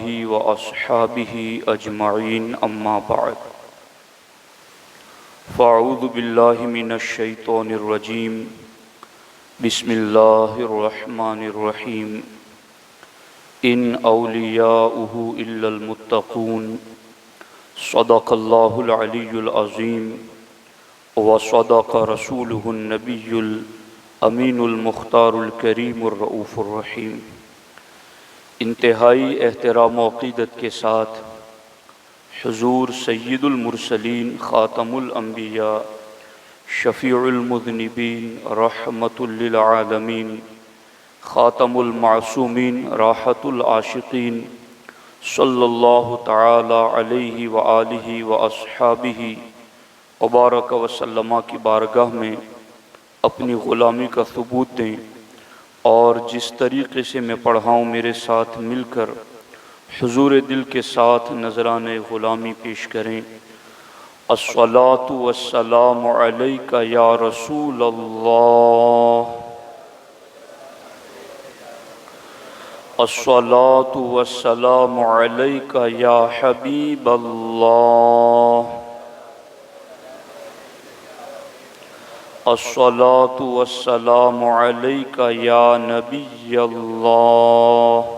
آلہ واصحابہ اجمعین اما بعد فاعوذ باللہ من الشیطان الرجیم بسم اللہ الرحمن الرحیم ان اولیاؤہ الا المتقون صدق اللہ العلی العظیم وصدق رسولہ النبی الامین المختار الکریم الرؤوف الرحیم۔ انتہائی احترام و عقیدت کے ساتھ حضور سید المرسلین خاتم الانبیاء شفیع المذنبین رحمت للعالمین خاتم المعصومین راحت العاشقین صلی اللہ تعالی علیہ وآلہ واصحابہ وبارک وسلم کی بارگاہ میں اپنی غلامی کا ثبوت دیں اور جس طریقے سے میں پڑھا ہوں میرے ساتھ مل کر حضور دل کے ساتھ نذران غلامی پیش کریں۔ الصلاۃ والسلام علیک یا رسول اللہ، الصلاۃ والسلام علیک یا حبیب اللہ، الصلاۃ والسلام علیک یا نبی اللہ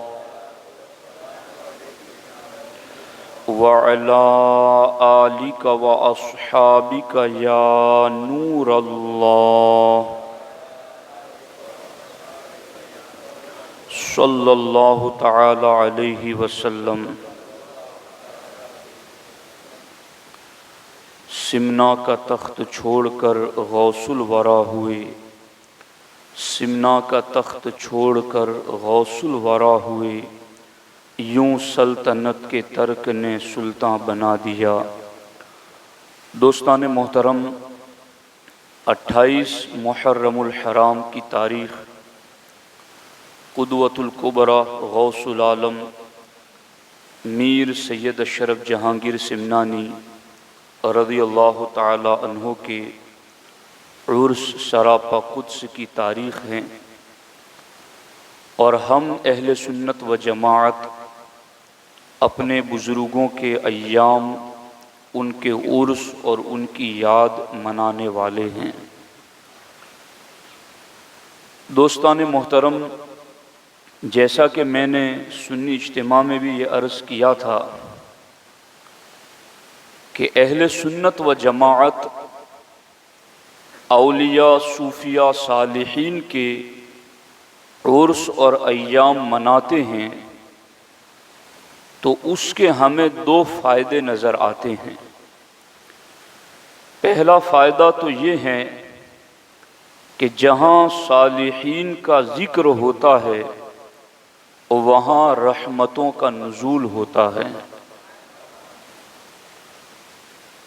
وعلی آلک واصحابک یا نور اللہ، صلی اللہ تعالی علیہ وسلم۔ سمنا کا تخت چھوڑ کر غوث الورا ہوئے، سمنا کا تخت چھوڑ کر غوث الورا ہوئے، یوں سلطنت کے ترک نے سلطان بنا دیا۔ دوستان محترم، 28 محرم الحرام کی تاریخ قدوۃ الکبریٰ غوث العالم میر سید اشرف جہانگیر سمنانی رضی اللہ تعالی عنہ کے عرس سراپا قدس کی تاریخ ہیں، اور ہم اہل سنت و جماعت اپنے بزرگوں کے ایام، ان کے عرس اور ان کی یاد منانے والے ہیں۔ دوستان محترم، جیسا کہ میں نے سنی اجتماع میں بھی یہ عرض کیا تھا کہ اہل سنت و جماعت اولیاء، صوفیاء، صالحین کے عرس اور ایام مناتے ہیں تو اس کے ہمیں 2 فائدے نظر آتے ہیں۔ پہلا فائدہ تو یہ ہے کہ جہاں صالحین کا ذکر ہوتا ہے وہاں رحمتوں کا نزول ہوتا ہے،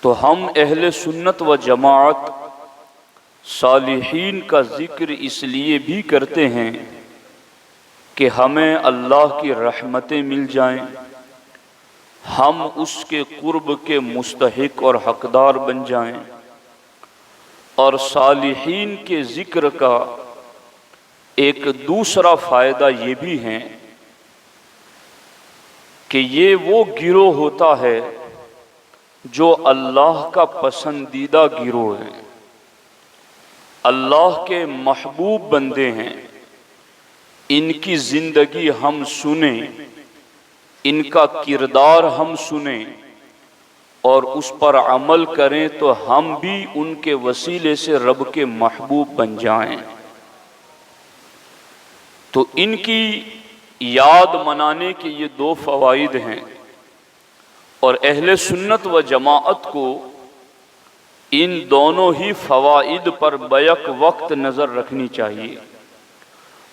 تو ہم اہل سنت و جماعت صالحین کا ذکر اس لیے بھی کرتے ہیں کہ ہمیں اللہ کی رحمتیں مل جائیں، ہم اس کے قرب کے مستحق اور حقدار بن جائیں۔ اور صالحین کے ذکر کا ایک دوسرا فائدہ یہ بھی ہے کہ یہ وہ گروہ ہوتا ہے جو اللہ کا پسندیدہ گروہ ہے، اللہ کے محبوب بندے ہیں۔ ان کی زندگی ہم سنیں، ان کا کردار ہم سنیں اور اس پر عمل کریں تو ہم بھی ان کے وسیلے سے رب کے محبوب بن جائیں۔ تو ان کی یاد منانے کے یہ 2 فوائد ہیں، اور اہل سنت و جماعت کو ان دونوں ہی فوائد پر بیک وقت نظر رکھنی چاہیے۔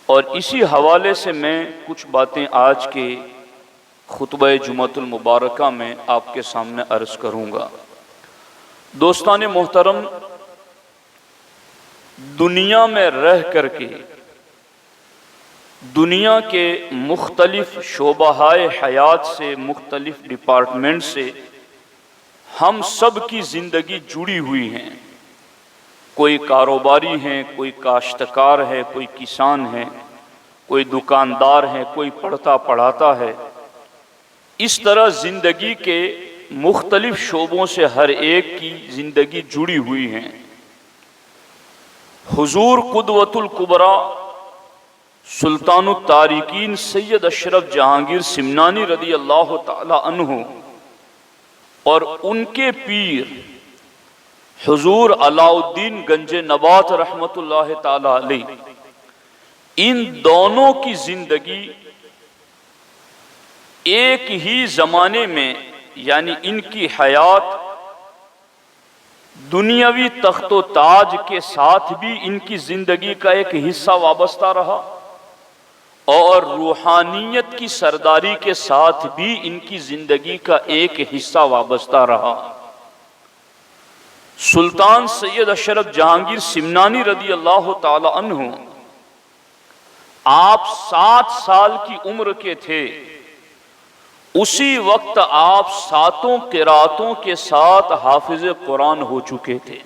اور اسی حوالے سے میں کچھ باتیں آج کے خطبہ جمعۃ المبارکہ میں آپ کے سامنے عرض کروں گا۔ دوستان محترم، دنیا میں رہ کر کے دنیا کے مختلف شعبۂ حیات سے، مختلف ڈپارٹمنٹ سے ہم سب کی زندگی جڑی ہوئی ہیں۔ کوئی کاروباری ہیں، کوئی کاشتکار ہے، کوئی کسان ہے، کوئی دکاندار ہے، کوئی پڑھتا پڑھاتا ہے، اس طرح زندگی کے مختلف شعبوں سے ہر ایک کی زندگی جڑی ہوئی ہیں۔ حضور قدوۃ الکبریٰ سلطان الطارقین سید اشرف جہانگیر سمنانی رضی اللہ تعالی عنہ اور ان کے پیر حضور علاء الدین گنج نبات رحمت اللہ تعالی علیہ، ان دونوں کی زندگی ایک ہی زمانے میں، یعنی ان کی حیات دنیاوی تخت و تاج کے ساتھ بھی ان کی زندگی کا ایک حصہ وابستہ رہا، اور روحانیت کی سرداری کے ساتھ بھی ان کی زندگی کا ایک حصہ وابستہ رہا۔ سلطان سید اشرف جہانگیر سمنانی رضی اللہ تعالی عنہ آپ 7 سال کی عمر کے تھے، اسی وقت آپ 7 قراتوں کے ساتھ حافظ قرآن ہو چکے تھے،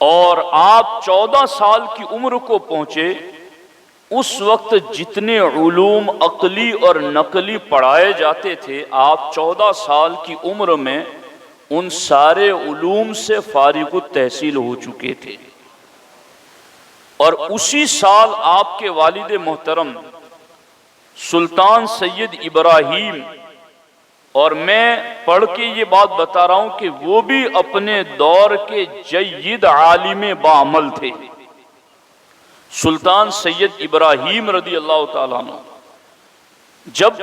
اور آپ 14 سال کی عمر کو پہنچے، اس وقت جتنے علوم عقلی اور نقلی پڑھائے جاتے تھے، آپ 14 سال کی عمر میں ان سارے علوم سے فارغ التحصیل ہو چکے تھے۔ اور اسی سال آپ کے والد محترم سلطان سید ابراہیم، اور میں پڑھ کے یہ بات بتا رہا ہوں کہ وہ بھی اپنے دور کے جید عالم بعمل تھے، سلطان سید ابراہیم رضی اللہ تعالیٰ عنہ جب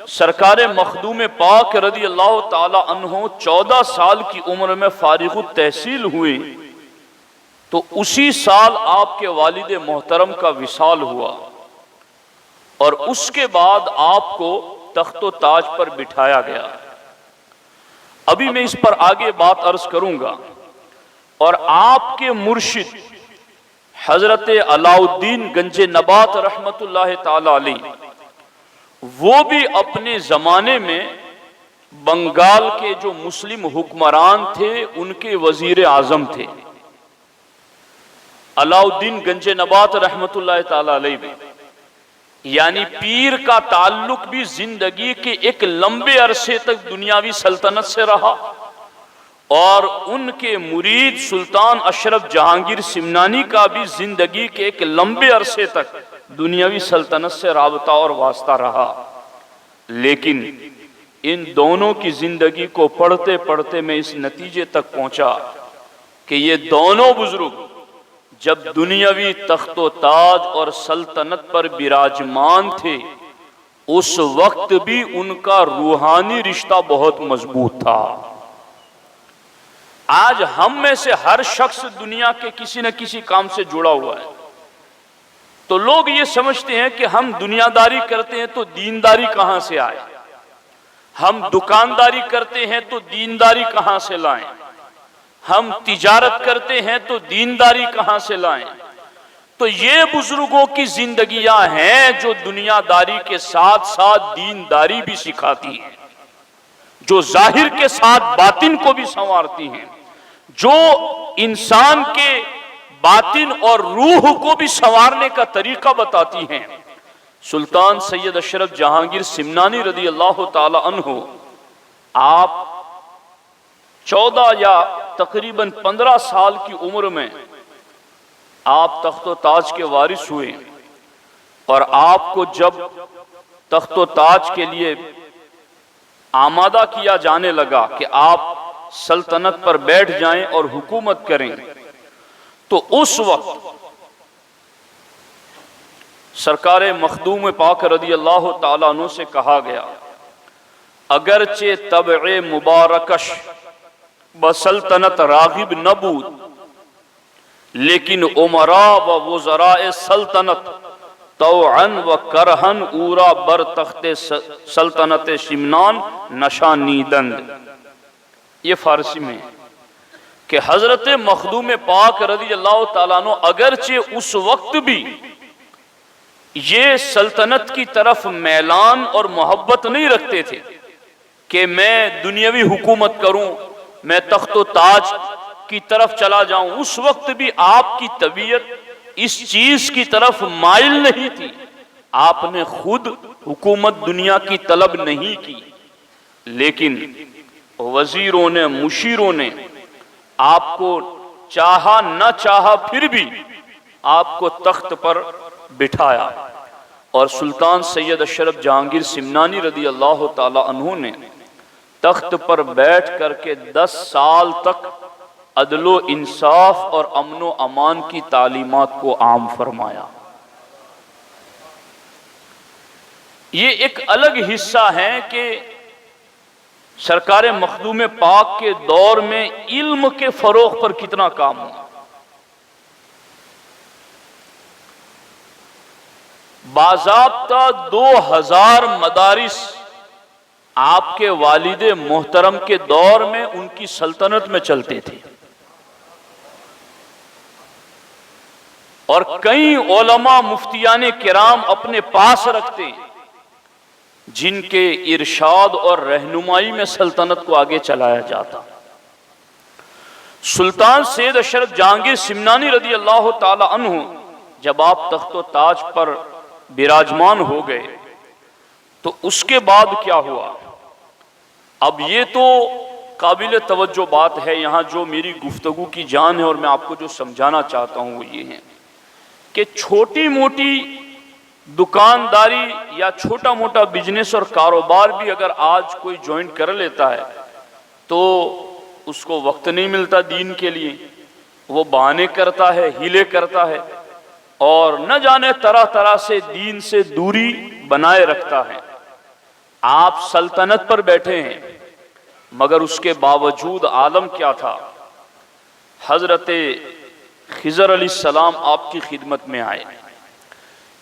سرکار مخدوم پاک رضی اللہ تعالی عنہ 14 سال کی عمر میں فارغ التحصیل ہوئے، تو اسی سال آپ کے والد محترم کا وصال ہوا، اور اس کے بعد آپ کو تخت و تاج پر بٹھایا گیا۔ ابھی میں اس پر آگے بات عرض کروں گا، اور آپ کے مرشد حضرت علاء الدین گنج نبات رحمت اللہ تعالی علیہ، وہ بھی اپنے زمانے میں بنگال کے جو مسلم حکمران تھے ان کے وزیر اعظم تھے۔ علاء الدین گنج نبات رحمت اللہ تعالی علیہ میں، یعنی پیر کا تعلق بھی زندگی کے ایک لمبے عرصے تک دنیاوی سلطنت سے رہا، اور ان کے مرید سلطان اشرف جہانگیر سمنانی کا بھی زندگی کے ایک لمبے عرصے تک دنیاوی سلطنت سے رابطہ اور واسطہ رہا۔ لیکن ان دونوں کی زندگی کو پڑھتے پڑھتے میں اس نتیجے تک پہنچا کہ یہ دونوں بزرگ جب دنیاوی تخت و تاج اور سلطنت پر براجمان تھے، اس وقت بھی ان کا روحانی رشتہ بہت مضبوط تھا۔ آج ہم میں سے ہر شخص دنیا کے کسی نہ کسی کام سے جڑا ہوا ہے، تو لوگ یہ سمجھتے ہیں کہ ہم دنیا داری کرتے ہیں تو دینداری کہاں سے آئے، ہم دکانداری کرتے ہیں تو دینداری کہاں سے لائیں، ہم تجارت کرتے ہیں تو دینداری کہاں سے لائیں۔ تو یہ بزرگوں کی زندگیاں ہیں جو دنیا داری کے ساتھ ساتھ دینداری بھی سکھاتی ہیں، جو ظاہر کے ساتھ باطن کو بھی سنوارتی ہیں، جو انسان کے باطن اور روح کو بھی سنوارنے کا طریقہ بتاتی ہیں۔ سلطان سید اشرف جہانگیر سمنانی رضی اللہ تعالی عنہ، آپ 14 یا تقریباً 15 سال کی عمر میں آپ تخت و تاج کے وارث ہوئے، اور آپ کو جب تخت و تاج کے لیے آمادہ کیا جانے لگا کہ آپ سلطنت پر بیٹھ جائیں اور حکومت کریں، تو اس وقت سرکار مخدوم پاک رضی اللہ تعالیٰ عنہ سے کہا گیا، اگرچہ طبع مبارکش بسلطنت راغب نبود، لیکن عمراء و وزراء سلطنت طوعاً و کرہن اورا بر تخت سلطنت شمنان نشانیدند۔ یہ فارسی میں کہ حضرت مخدوم پاک رضی اللہ تعالیٰ عنہ اگرچہ اس وقت بھی یہ سلطنت کی طرف میلان اور محبت نہیں رکھتے تھے کہ میں دنیاوی حکومت کروں، میں تخت و تاج کی طرف چلا جاؤں، اس وقت بھی آپ کی طبیعت اس چیز کی طرف مائل نہیں تھی۔ آپ نے خود حکومت دنیا کی طلب نہیں کی، لیکن وزیروں نے، مشیروں نے آپ کو چاہا نہ چاہا پھر بھی آپ کو تخت پر بٹھایا، اور سلطان سید اشرف جہانگیر سمنانی رضی اللہ تعالی عنہ نے تخت پر بیٹھ کر کے 10 سال تک عدل و انصاف اور امن و امان کی تعلیمات کو عام فرمایا۔ یہ ایک الگ حصہ ہے کہ سرکار مخدوم پاک کے دور میں علم کے فروغ پر کتنا کام ہوا۔ باضابطہ 2000 مدارس آپ کے والد محترم کے دور میں ان کی سلطنت میں چلتے تھے، اور کئی علماء مفتیان کرام اپنے پاس رکھتے جن کے ارشاد اور رہنمائی میں سلطنت کو آگے چلایا جاتا۔ سلطان سید اشرف جہانگیر سمنانی رضی اللہ تعالی عنہ جب آپ تخت و تاج پر براجمان ہو گئے تو اس کے بعد کیا ہوا؟ اب یہ تو قابل توجہ بات ہے، یہاں جو میری گفتگو کی جان ہے اور میں آپ کو جو سمجھانا چاہتا ہوں وہ یہ ہے کہ چھوٹی موٹی دکانداری یا چھوٹا موٹا بزنس اور کاروبار بھی اگر آج کوئی جوائن کر لیتا ہے تو اس کو وقت نہیں ملتا دین کے لیے، وہ بہانے کرتا ہے، ہیلے کرتا ہے، اور نہ جانے طرح طرح سے دین سے دوری بنائے رکھتا ہے۔ آپ سلطنت پر بیٹھے ہیں، مگر اس کے باوجود عالم کیا تھا؟ حضرت خضر علیہ السلام آپ کی خدمت میں آئے۔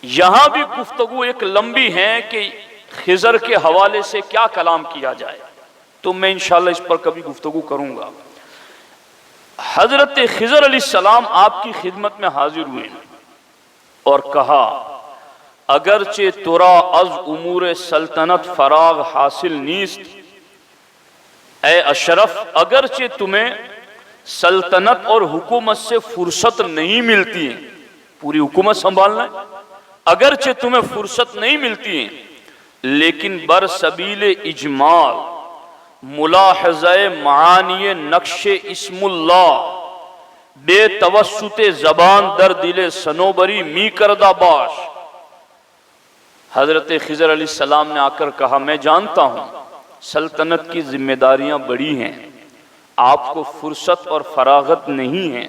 یہاں بھی گفتگو ایک لمبی ہے کہ خضر کے حوالے سے کیا کلام کیا جائے، تو میں انشاءاللہ اس پر کبھی گفتگو کروں گا۔ حضرت خضر علیہ السلام آپ کی خدمت میں حاضر ہوئے اور کہا اگرچہ ترا از امور سلطنت فراغ حاصل نیست، اے اشرف اگرچہ تمہیں سلطنت اور حکومت سے فرصت نہیں ملتی ہے، پوری حکومت سنبھالنا ہے، اگرچہ تمہیں فرصت نہیں ملتی ہے، لیکن برسبیل اجمال ملاحظہ معانی نقش اسم اللہ بے توسط زبان در دل سنوبری می کردہ باش۔ حضرت خضر علیہ السلام نے آ کر کہا میں جانتا ہوں سلطنت کی ذمہ داریاں بڑی ہیں، آپ کو فرصت اور فراغت نہیں ہے،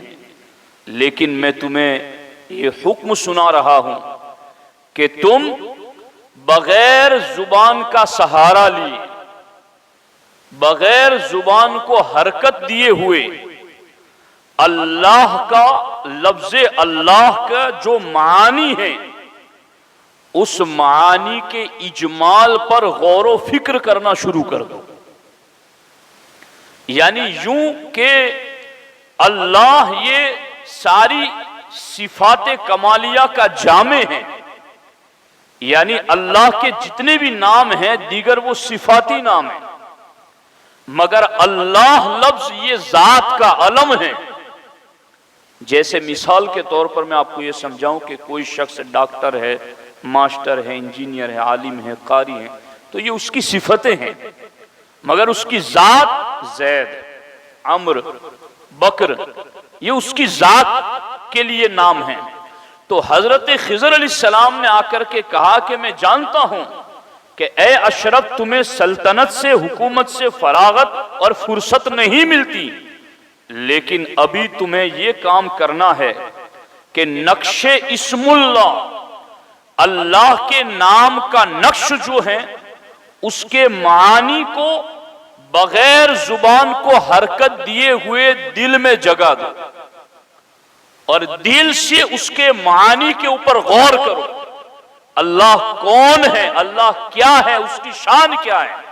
لیکن میں تمہیں یہ حکم سنا رہا ہوں کہ تم بغیر زبان کا سہارا لیے، بغیر زبان کو حرکت دیے ہوئے اللہ کا، لفظ اللہ کا جو معانی ہے اس معانی کے اجمال پر غور و فکر کرنا شروع کر دو۔ یعنی یوں کہ اللہ یہ ساری صفات کمالیہ کا جامع ہے، یعنی اللہ کے جتنے بھی نام ہیں دیگر وہ صفاتی نام ہیں، مگر اللہ لفظ یہ ذات کا علم ہے۔ جیسے مثال کے طور پر میں آپ کو یہ سمجھاؤں کہ کوئی شخص ڈاکٹر ہے، ماسٹر ہے، انجینئر ہے، عالم ہے، قاری ہے، تو یہ اس کی صفتیں ہیں، مگر اس کی ذات زید، عمر، بکر، یہ اس کی ذات کے لیے نام ہیں۔ تو حضرت خضر علیہ السلام نے آ کر کے کہا کہ میں جانتا ہوں کہ اے اشرف تمہیں سلطنت سے، حکومت سے فراغت اور فرصت نہیں ملتی، لیکن ابھی تمہیں یہ کام کرنا ہے کہ نقش اسم اللہ، اللہ کے نام کا نقش جو ہے اس کے معانی کو بغیر زبان کو حرکت دیے ہوئے دل میں جگہ دو، اور دل سے اس کے معانی کے اوپر غور کرو۔ اللہ کون ہے، اللہ کیا ہے، اس کی شان کیا ہے،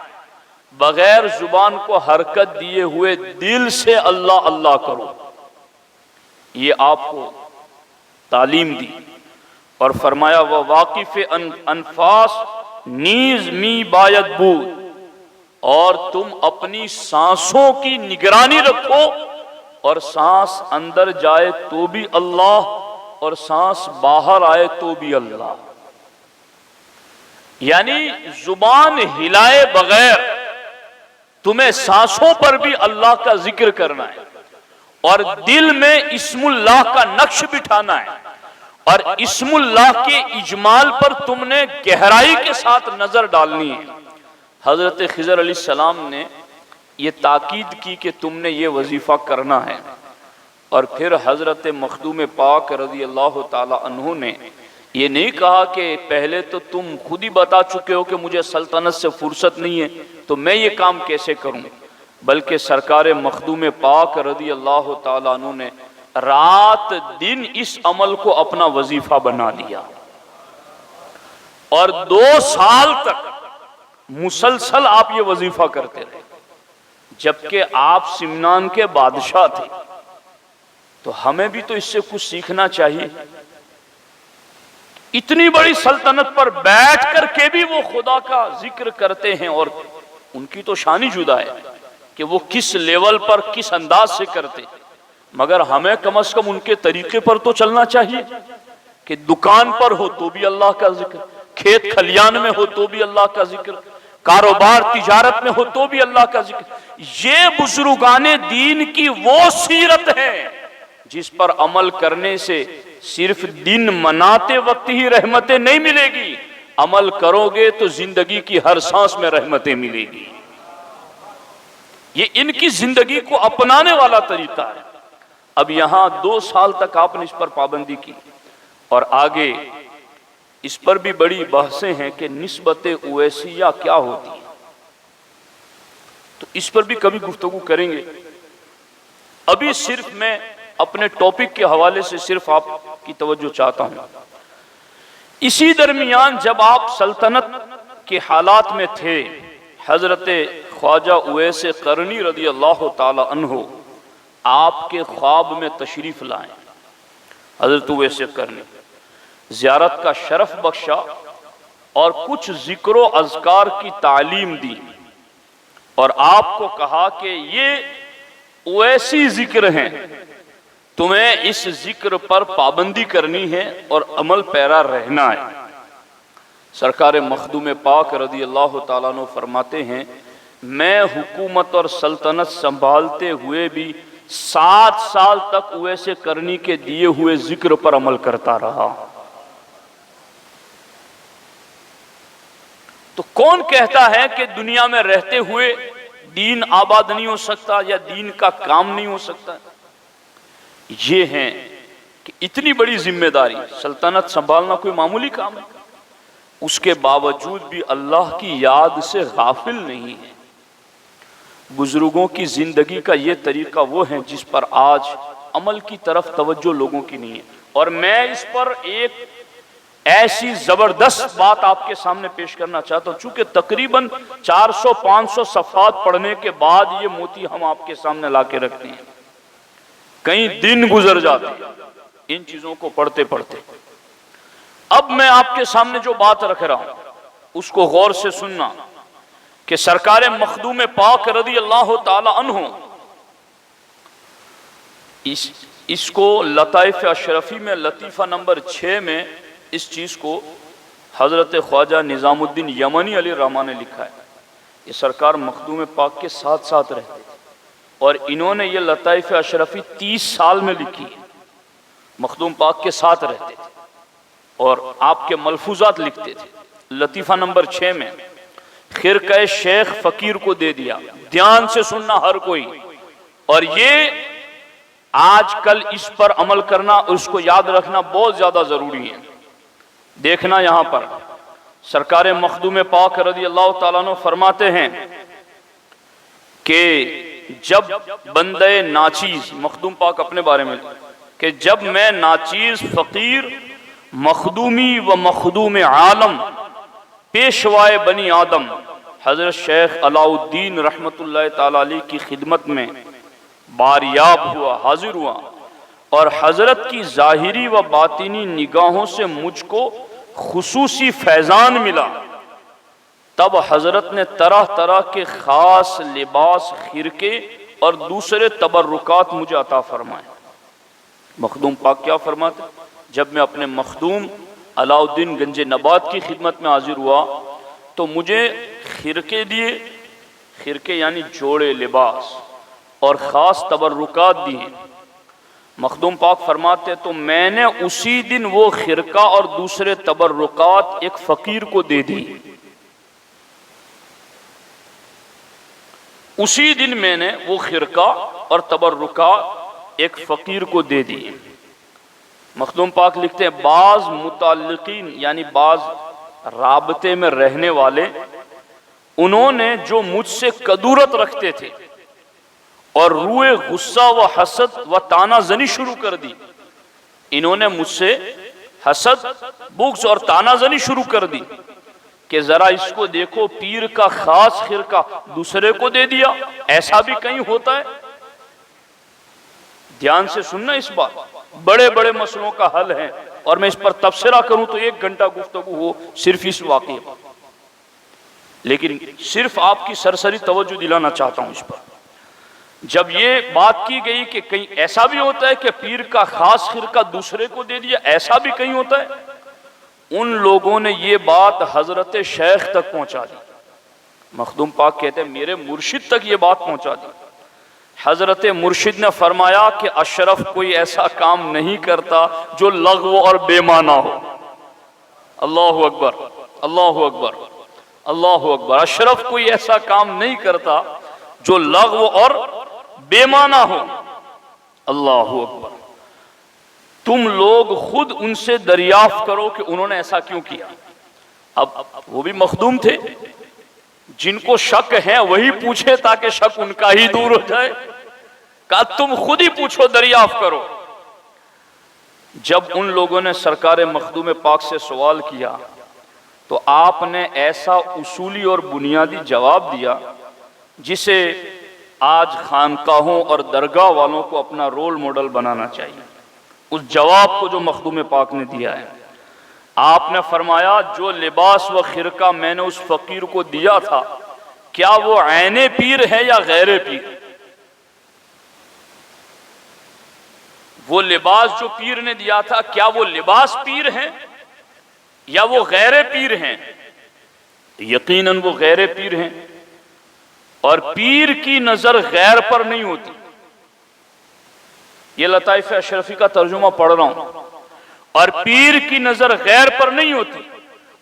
بغیر زبان کو حرکت دیے ہوئے دل سے اللہ اللہ کرو۔ یہ آپ کو تعلیم دی اور فرمایا وہ واقف انفاس نیز می باید بود، اور تم اپنی سانسوں کی نگرانی رکھو، اور سانس اندر جائے تو بھی اللہ اور سانس باہر آئے تو بھی اللہ۔ یعنی زبان ہلائے بغیر تمہیں سانسوں پر بھی اللہ کا ذکر کرنا ہے، اور دل میں اسم اللہ کا نقش بٹھانا ہے، اور اسم اللہ کے اجمال پر تم نے گہرائی کے ساتھ نظر ڈالنی ہے۔ حضرت خضر علیہ السلام نے یہ تاکید کی کہ تم نے یہ وظیفہ کرنا ہے، اور پھر حضرت مخدوم پاک رضی اللہ تعالی عنہ نے یہ نہیں کہا کہ پہلے تو تم خود ہی بتا چکے ہو کہ مجھے سلطنت سے فرصت نہیں ہے تو میں یہ کام کیسے کروں، بلکہ سرکار مخدوم پاک رضی اللہ تعالیٰ عنہ نے رات دن اس عمل کو اپنا وظیفہ بنا لیا، اور 2 سال تک مسلسل آپ یہ وظیفہ کرتے رہے، جبکہ آپ سمنان کے بادشاہ تھے۔ تو ہمیں بھی تو اس سے کچھ سیکھنا چاہیے۔ اتنی بڑی سلطنت پر بیٹھ کر کے بھی وہ خدا کا ذکر کرتے ہیں، اور ان کی تو شان ہی جدا ہے کہ وہ کس لیول پر کس انداز سے کرتے، مگر ہمیں کم از کم ان کے طریقے پر تو چلنا چاہیے کہ دکان پر ہو تو بھی اللہ کا ذکر، کھیت کھلیان میں ہو تو بھی اللہ کا ذکر، کاروبار تجارت میں ہو تو بھی اللہ کا ذکر۔ یہ بزرگان دین کی وہ سیرت ہے جس پر عمل کرنے سے صرف دن مناتے وقت ہی رحمتیں نہیں ملے گی، عمل کرو گے تو زندگی کی ہر سانس میں رحمتیں ملے گی۔ یہ ان کی زندگی کو اپنانے والا طریقہ ہے۔ اب یہاں 2 سال تک آپ نے اس پر پابندی کی، اور آگے اس پر بھی بڑی بحثیں ہیں کہ نسبت اویسیہ کیا ہوتی ہے، تو اس پر بھی کبھی گفتگو کریں گے۔ ابھی صرف میں اپنے ٹاپک کے حوالے سے صرف آپ کی توجہ چاہتا ہوں۔ اسی درمیان جب آپ سلطنت کے حالات میں تھے، حضرت خواجہ اویس قرنی رضی اللہ تعالی عنہ آپ کے خواب میں تشریف لائیں۔ حضرت اویس قرنی زیارت کا شرف بخشا اور کچھ ذکر و اذکار کی تعلیم دی، اور آپ کو کہا کہ یہ اویسی ذکر ہیں، تمہیں اس ذکر پر پابندی کرنی ہے اور عمل پیرا رہنا ہے۔ سرکار مخدوم پاک رضی اللہ تعالیٰ عنہ فرماتے ہیں، میں حکومت اور سلطنت سنبھالتے ہوئے بھی 7 سال تک اویس قرنی کے دیے ہوئے ذکر پر عمل کرتا رہا۔ تو کون کہتا ہے کہ دنیا میں رہتے ہوئے دین آباد نہیں ہو سکتا یا دین کا کام نہیں ہو سکتا؟ یہ ہیں کہ اتنی بڑی ذمہ داری، سلطنت سنبھالنا کوئی معمولی کام ہے، اس کے باوجود بھی اللہ کی یاد سے غافل نہیں ہے۔ بزرگوں کی زندگی کا یہ طریقہ وہ ہے جس پر آج عمل کی طرف توجہ لوگوں کی نہیں ہے، اور میں اس پر ایک ایسی زبردست بات آپ کے سامنے پیش کرنا چاہتا ہوں، چونکہ تقریباً 400-500 صفحات پڑھنے کے بعد یہ موتی ہم آپ کے سامنے لا کے رکھتے ہیں، کئی دن گزر جاتے ہیں ان چیزوں کو پڑھتے پڑھتے۔ اب میں آپ کے سامنے جو بات رکھ رہا ہوں اس کو غور سے سننا کہ سرکار مخدوم پاک رضی اللہ تعالی عنہ اس کو لطائف اشرفی میں لطیفہ نمبر 6 میں اس چیز کو حضرت خواجہ نظام الدین یمنی علیہ الرحمٰن نے لکھا ہے۔ یہ سرکار مخدوم پاک کے ساتھ ساتھ رہتے تھے، اور انہوں نے یہ لطائف اشرفی 30 سال میں لکھی ہے، مخدوم پاک کے ساتھ رہتے تھے اور آپ کے ملفوظات لکھتے تھے۔ لطیفہ نمبر 6 میں خرقہ شیخ فقیر کو دے دیا، دھیان سے سننا ہر کوئی، اور یہ آج کل اس پر عمل کرنا اور اس کو یاد رکھنا بہت زیادہ ضروری ہے۔ دیکھنا یہاں پر سرکار مخدوم پاک رضی اللہ تعالیٰ عنہ فرماتے ہیں کہ جب بندے ناچیز، مخدوم پاک اپنے بارے میں، کہ جب میں ناچیز فقیر مخدومی و مخدوم عالم پیشوائے بنی آدم حضرت شیخ علاء الدین رحمت اللہ تعالی علیہ کی خدمت میں باریاب ہوا، حاضر ہوا، اور حضرت کی ظاہری و باطنی نگاہوں سے مجھ کو خصوصی فیضان ملا، تب حضرت نے طرح طرح کے خاص لباس، خرقے اور دوسرے تبرکات مجھے عطا فرمائے۔ مخدوم پاک کیا فرماتے؟ جب میں اپنے مخدوم علاء الدین گنج نبات کی خدمت میں حاضر ہوا تو مجھے خرقے دیے، خرقے یعنی جوڑے لباس، اور خاص تبرکات دیے۔ مخدوم پاک فرماتے تو میں نے اسی دن وہ خرقہ اور دوسرے تبرکات ایک فقیر کو دے دی، اسی دن میں نے وہ خرقہ اور تبرکات ایک فقیر کو دے دی۔ مخدوم پاک لکھتے ہیں بعض متعلقین یعنی بعض رابطے میں رہنے والے، انہوں نے جو مجھ سے کدورت رکھتے تھے اور روئے غصہ و حسد و تانا زنی شروع کر دی، انہوں نے مجھ سے حسد، بغض اور تانا زنی شروع کر دی کہ ذرا اس کو دیکھو، پیر کا خاص خرقہ دوسرے کو دے دیا، ایسا بھی کہیں ہوتا ہے؟ دھیان سے سننا، اس بات بڑے بڑے مسئلوں کا حل ہے، اور میں اس پر تبصرہ کروں تو 1 گھنٹہ گفتگو ہو صرف اس واقعے پر، لیکن صرف آپ کی سرسری توجہ دلانا چاہتا ہوں اس پر۔ جب یہ بات کی گئی کہ کہیں ایسا بھی ہوتا ہے کہ پیر کا خاص خرقہ دوسرے کو دے دیا، ایسا بھی کہیں ہوتا ہے، ان لوگوں نے یہ بات حضرت شیخ تک پہنچا دی۔ مخدوم پاک کہتے ہیں میرے مرشد تک یہ بات پہنچا دی۔ حضرت مرشد نے فرمایا کہ اشرف کوئی ایسا کام نہیں کرتا جو لغو اور بے معنی ہو۔ اللہ اکبر، اللہ اکبر، اللہ اکبر۔ اشرف کوئی ایسا کام نہیں کرتا جو لغو اور بے معنی ہو۔ اللہ اکبر۔ تم لوگ خود ان سے دریافت کرو کہ انہوں نے ایسا کیوں کیا۔ اب وہ بھی مخدوم تھے، جن کو شک ہے وہی پوچھے تاکہ شک ان کا ہی دور ہو جائے۔ کہا تم خود ہی پوچھو، دریافت کرو۔ جب ان لوگوں نے سرکار مخدوم پاک سے سوال کیا تو آپ نے ایسا اصولی اور بنیادی جواب دیا جسے آج خانقاہوں اور درگاہ والوں کو اپنا رول ماڈل بنانا چاہیے۔ اس جواب کو جو مخدوم پاک نے دیا ہے، آپ نے فرمایا جو لباس و خرقہ میں نے اس فقیر کو دیا تھا، کیا وہ عین پیر ہے یا غیر پیر؟ وہ لباس جو پیر نے دیا تھا، کیا وہ لباس پیر ہیں یا وہ غیر پیر ہیں؟ یقیناً وہ غیر پیر ہیں، اور پیر کی نظر غیر پر نہیں ہوتی۔ یہ لطائف اشرفی کا ترجمہ پڑھ رہا ہوں۔ اور پیر کی نظر غیر پر نہیں ہوتی،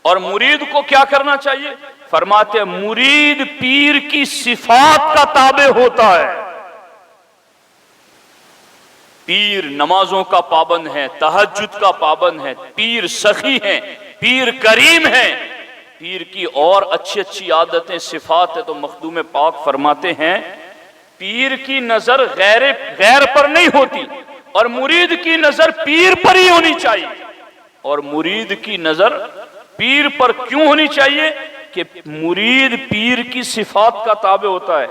اور مرید کو کیا کرنا چاہیے؟ فرماتے ہیں مرید پیر کی صفات کا تابع ہوتا ہے۔ پیر نمازوں کا پابند ہے، تہجد کا پابند ہے، پیر سخی ہے، پیر کریم ہے، پیر کی اور اچھی اچھی عادتیں صفات ہے۔ تو مخدوم پاک فرماتے ہیں پیر کی نظر غیر پر نہیں ہوتی، اور مرید کی نظر پیر پر ہی ہونی چاہیے۔ اور مرید کی نظر پیر پر کیوں ہونی چاہیے؟ کہ مرید پیر کی صفات کا تابع ہوتا ہے،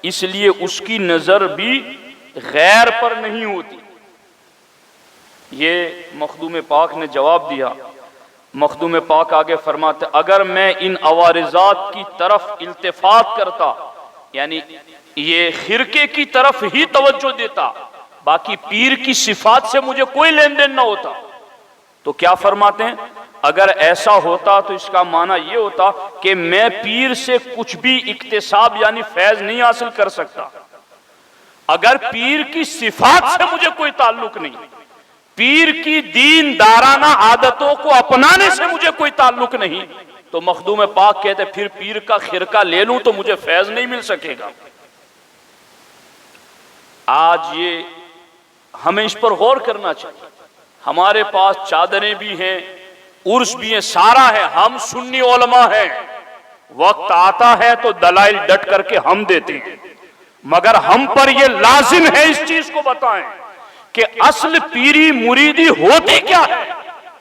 اس لیے اس کی نظر بھی غیر پر نہیں ہوتی۔ یہ مخدوم پاک نے جواب دیا۔ مخدوم پاک آگے فرماتے اگر میں ان عوارضات کی طرف التفات کرتا، یعنی یہ خرقے کی طرف ہی توجہ دیتا، باقی پیر کی صفات سے مجھے کوئی لین دین نہ ہوتا، تو کیا فرماتے ہیں اگر ایسا ہوتا تو اس کا معنی یہ ہوتا کہ میں پیر سے کچھ بھی اکتساب یعنی فیض نہیں حاصل کر سکتا۔ اگر پیر کی صفات سے مجھے کوئی تعلق نہیں، پیر کی دین دارانہ عادتوں کو اپنانے سے مجھے کوئی تعلق نہیں، تو مخدوم پاک کہتے پھر پیر کا خرقہ لے لوں تو مجھے فیض نہیں مل سکے گا۔ آج یہ ہمیں اس پر غور کرنا چاہیے۔ ہمارے پاس چادریں بھی ہیں، عرس بھی ہیں، سارا ہے، ہم سنی علماء ہیں، وقت آتا ہے تو دلائل ڈٹ کر کے ہم دیتے ہیں، مگر ہم پر یہ لازم ہے اس چیز کو بتائیں کہ اصل پیری مریدی ہوتی کیا ہے۔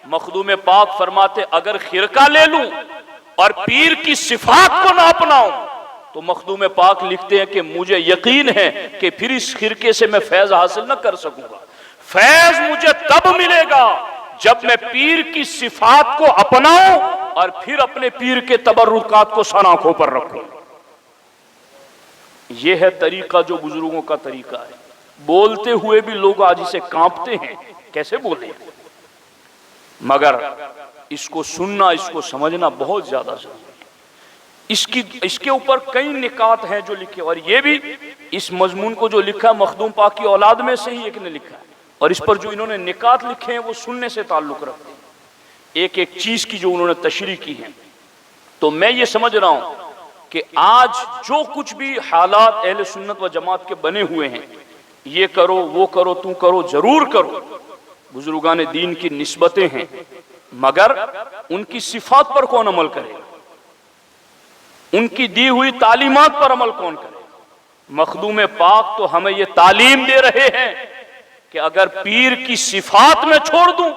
مخدوم پاک فرماتے اگر خرقہ لے لوں اور پیر کی صفات کو نہ اپناؤں تو مخدوم پاک لکھتے ہیں کہ مجھے یقین ہے کہ پھر اس خرقے سے میں فیض حاصل نہ کر سکوں گا۔ فیض مجھے تب ملے گا جب میں پیر کی صفات کو اپناؤں اور پھر اپنے پیر کے تبرکات کو سر آنکھوں پر رکھوں۔ یہ ہے طریقہ جو بزرگوں کا طریقہ ہے۔ بولتے ہوئے بھی لوگ آج اسے کانپتے ہیں، کیسے بولیں، مگر اس کو سننا، اس کو سمجھنا بہت زیادہ ضروری ہے۔ اس کے اوپر کئی نکات ہیں جو لکھے، اور یہ بھی اس مضمون کو جو لکھا مخدوم پاک کی اولاد میں سے ہی ایک نے لکھا ہے، اور اس پر جو انہوں نے نکات لکھے ہیں وہ سننے سے تعلق رکھتے ہیں، ایک ایک چیز کی جو انہوں نے تشریح کی ہے۔ تو میں یہ سمجھ رہا ہوں کہ آج جو کچھ بھی حالات اہل سنت و جماعت کے بنے ہوئے ہیں، یہ کرو وہ کرو تو کرو، ضرور کرو، بزرگان دین کی نسبتیں ہیں، مگر ان کی صفات پر کون عمل کرے، ان کی دی ہوئی تعلیمات پر عمل کون کرے؟ مخدوم پاک تو ہمیں یہ تعلیم دے رہے ہیں کہ اگر پیر کی صفات میں چھوڑ دوں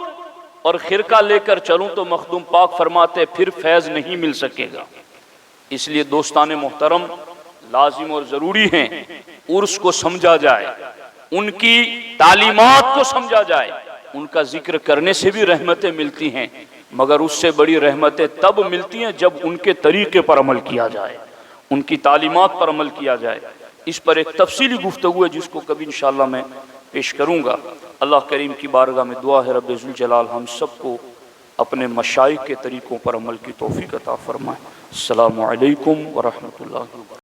اور خرقہ لے کر چلوں تو مخدوم پاک فرماتے پھر فیض نہیں مل سکے گا۔ اس لیے دوستان محترم، لازم اور ضروری ہیں عرس کو سمجھا جائے، ان کی تعلیمات کو سمجھا جائے۔ ان کا ذکر کرنے سے بھی رحمتیں ملتی ہیں، مگر اس سے بڑی رحمتیں تب ملتی ہیں جب ان کے طریقے پر عمل کیا جائے، ان کی تعلیمات پر عمل کیا جائے۔ اس پر ایک تفصیلی گفتگو ہے جس کو کبھی انشاءاللہ میں پیش کروں گا۔ اللہ کریم کی بارگاہ میں دعا ہے رب ذوالجلال ہم سب کو اپنے مشائخ کے طریقوں پر عمل کی توفیق عطا فرمائے۔ السلام علیکم ورحمۃ اللہ وبرکاتہ۔